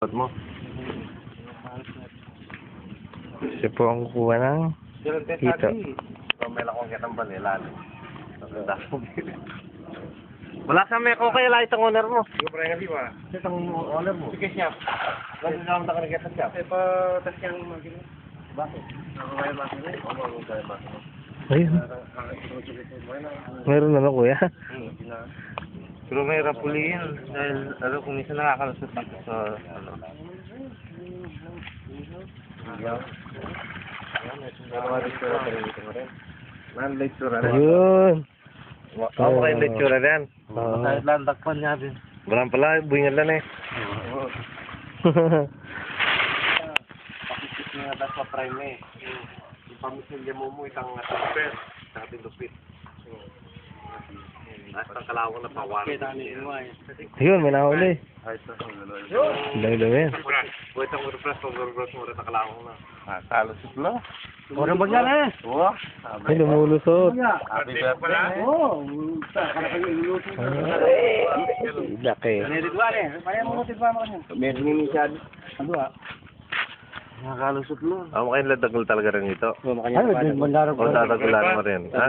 Mo. Siya po ang kukuha ng hito. May lakong kitang balilan. Wala sa may ko kaya lahat ang owner mo. Sobra nga di ba? Itong owner mo. Sige siya. Lagi na akong nakakita siya. Eh pa tas yang magino. Bakit? Ako kaya bakit? Ako kaya bakit? Ayun. Meron naman kuya. Pero may rapuliin dahil kung minsan nakakalusot ako sa Ayun. Ako kayo lecture yan. Kahit lang takpan niya din. Walang pala, buhingal lang eh. Pakisip niya dapat sa prime eh. Yung pamisilya mo itang super sa ating lupit. At ang kalawang na pawar. Ayun, may nahuli. Ay, ito. Dami-dami yan. Buhay itang urupras, kung urupras mo rin ang kalawang na. Talo sipla. Orang ba yan eh? Oo. Ay, lumulusot. Happy birthday. Oo. Laki. Meron yung masyado. Ano ah? Nakakalusot mo. Ako kayo ladagol talaga rin ito. Ay, O dadagalan mo rin. Ha?